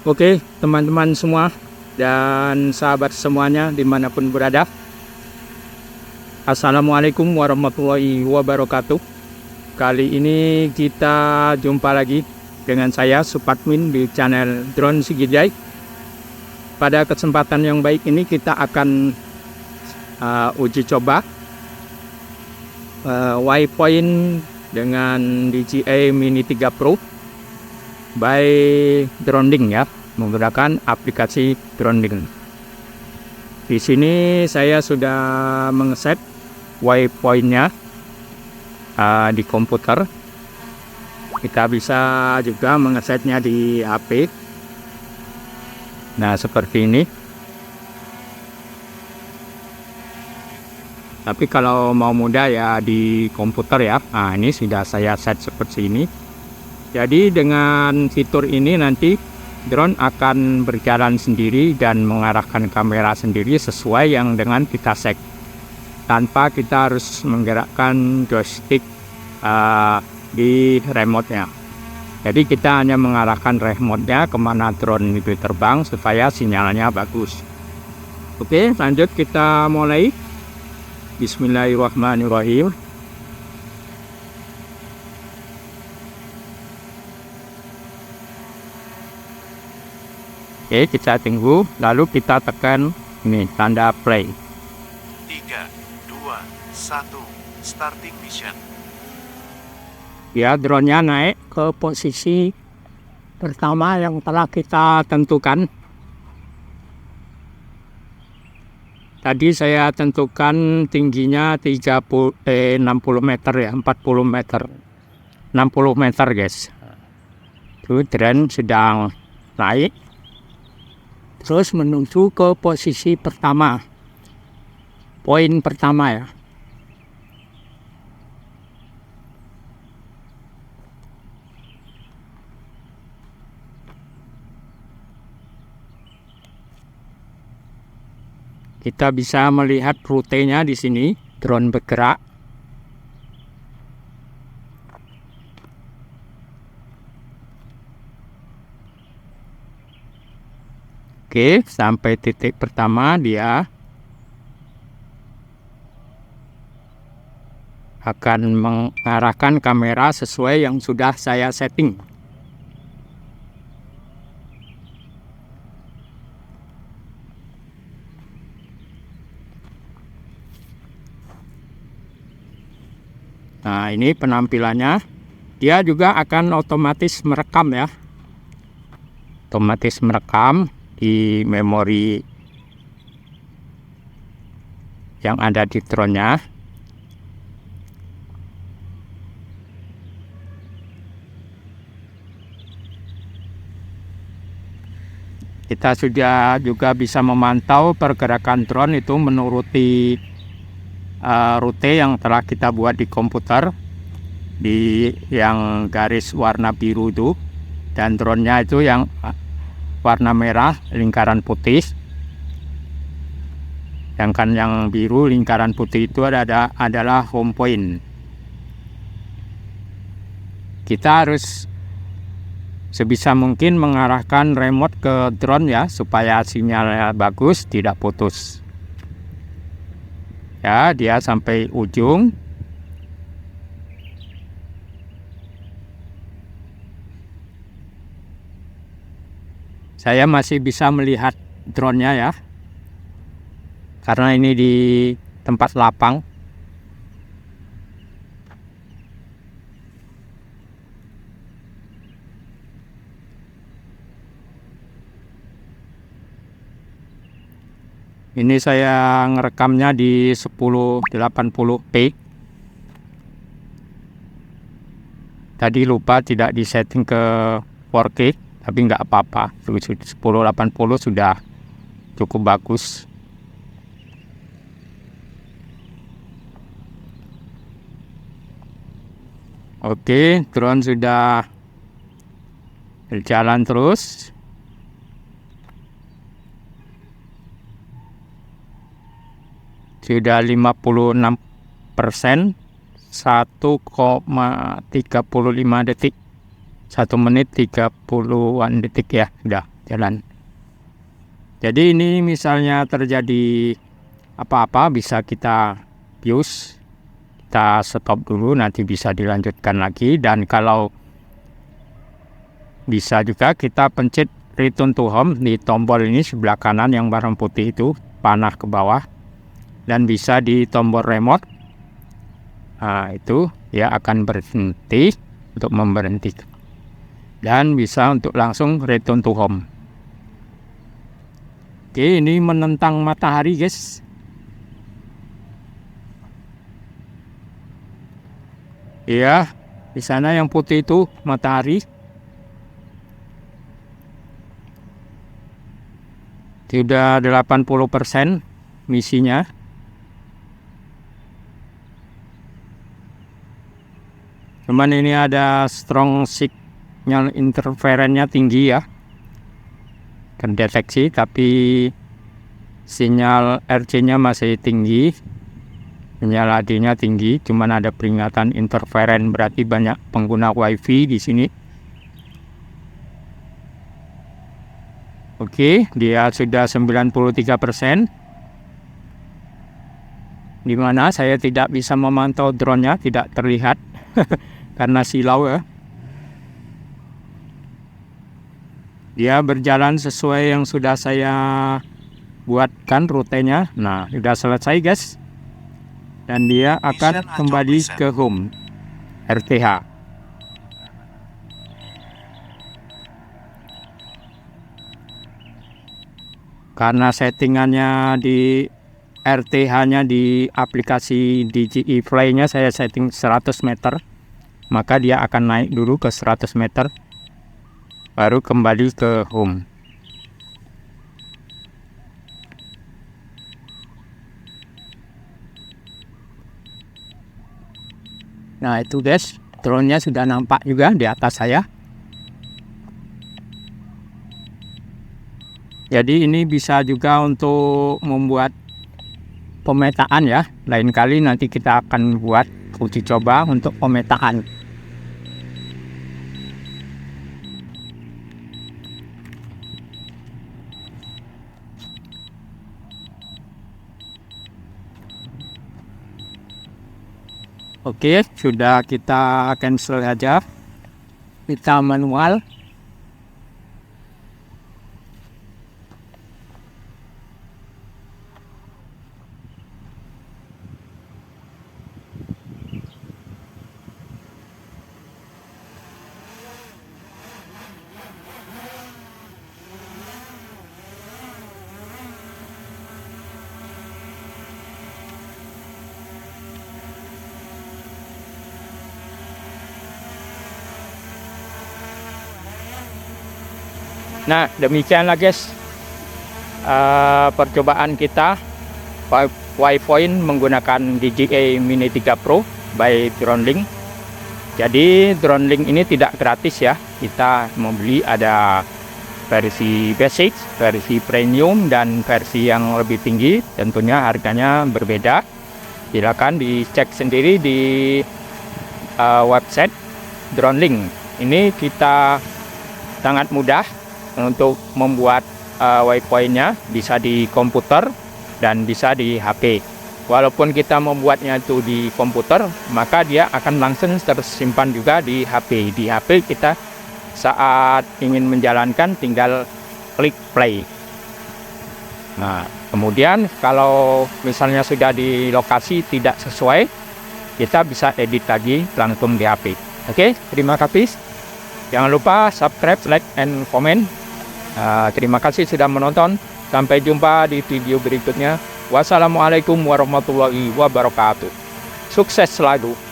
Oke, teman-teman semua dan sahabat semuanya dimanapun berada. Assalamualaikum warahmatullahi wabarakatuh. Kali ini kita jumpa lagi dengan saya Supatmin di channel Drone Sigijai. Pada kesempatan yang baik ini kita akan uji coba waypoint dengan DJI Mini 3 Pro by Dronding ya, menggunakan aplikasi Dronding. Di sini saya sudah mengeset waypointnya di komputer. Kita bisa juga mengesetnya di HP. Nah, seperti ini. Tapi kalau mau mudah ya di komputer ya. Nah, ini sudah saya set seperti ini. Jadi dengan fitur ini nanti drone akan berjalan sendiri dan mengarahkan kamera sendiri sesuai yang dengan kita set, tanpa kita harus menggerakkan joystick di remote-nya. Jadi kita hanya mengarahkan remote-nya kemana drone itu terbang supaya sinyalnya bagus. Oke, lanjut kita mulai. Bismillahirrahmanirrahim. Oke, kita tunggu, lalu kita tekan ini tanda play. 3, 2, 1, starting mission. Ya, drone-nya naik ke posisi pertama yang telah kita tentukan. Tadi saya tentukan tingginya 60 meter ya, 40 meter. 60 meter, guys. Itu drone sedang naik. Terus menuju ke posisi pertama. Poin pertama ya. Kita bisa melihat rutenya di sini, drone bergerak. Oke, sampai titik pertama dia akan mengarahkan kamera sesuai yang sudah saya setting. Nah, ini penampilannya. Dia juga akan otomatis merekam ya. Otomatis merekam di memori yang ada di drone-nya. Kita sudah juga bisa memantau pergerakan drone itu menuruti rute yang telah kita buat di komputer, di yang garis warna biru itu, dan drone-nya itu yang warna merah lingkaran putih. Sedangkan yang biru lingkaran putih itu adalah home point. Kita harus sebisa mungkin mengarahkan remote ke drone ya, supaya sinyalnya bagus, tidak putus. Ya, dia sampai ujung. Saya masih bisa melihat drone-nya ya, karena ini di tempat lapang. Ini saya ngerekamnya di 1080p. Tadi lupa tidak disetting ke 4K, tapi nggak apa-apa. 1080 sudah cukup bagus. Oke, drone sudah berjalan terus. Sudah 56%, 1,35 detik. 1 menit 30-an detik ya, sudah jalan. Jadi ini misalnya terjadi apa-apa bisa kita fuse, kita stop dulu, nanti bisa dilanjutkan lagi. Dan kalau bisa juga kita pencet return to home di tombol ini sebelah kanan yang warna putih itu, panah ke bawah, dan bisa di tombol remote. Nah, itu ya akan berhenti untuk memberhentikan, dan bisa untuk langsung return to home. Oke, ini menentang matahari guys. Iya, di sana yang putih itu matahari. Sudah 80% misinya. Cuman ini ada strong signal interferennya tinggi ya, terdeteksi, tapi sinyal RC-nya masih tinggi, sinyal AD-nya tinggi. Cuman ada peringatan interferen, berarti banyak pengguna WiFi di sini. Oke, dia sudah 93%. Di mana saya tidak bisa memantau drone-nya, tidak terlihat karena silau ya. Dia berjalan sesuai yang sudah saya buatkan rutenya. Nah, sudah selesai guys. Dan dia akan kembali ke home RTH. Karena settingannya di RTH-nya di aplikasi DJI Fly-nya saya setting 100 meter, maka dia akan naik dulu ke 100 meter, baru kembali ke home. Nah itu guys, drone-nya sudah nampak juga di atas saya. Jadi ini bisa juga untuk membuat pemetaan ya. Lain kali nanti kita akan buat uji coba untuk pemetaan. Oke, sudah kita cancel aja. Kita manual. Nah, demikianlah guys percobaan kita Wi-Fi menggunakan DJI Mini 3 Pro by DroneLink. Jadi DroneLink ini tidak gratis ya. Kita membeli ada versi basic, versi premium, dan versi yang lebih tinggi. Tentunya harganya berbeda. Silakan dicek sendiri di website DroneLink. Ini kita sangat mudah untuk membuat Wi-Fi-nya, bisa di komputer dan bisa di HP. Walaupun kita membuatnya itu di komputer, maka dia akan langsung tersimpan juga di HP. Di HP kita saat ingin menjalankan tinggal klik play. Nah, kemudian kalau misalnya sudah di lokasi tidak sesuai, kita bisa edit lagi langsung di HP. Oke, terima kasih. Jangan lupa subscribe, like, and comment. Terima kasih sudah menonton. Sampai jumpa di video berikutnya. Wassalamualaikum warahmatullahi wabarakatuh. Sukses selalu.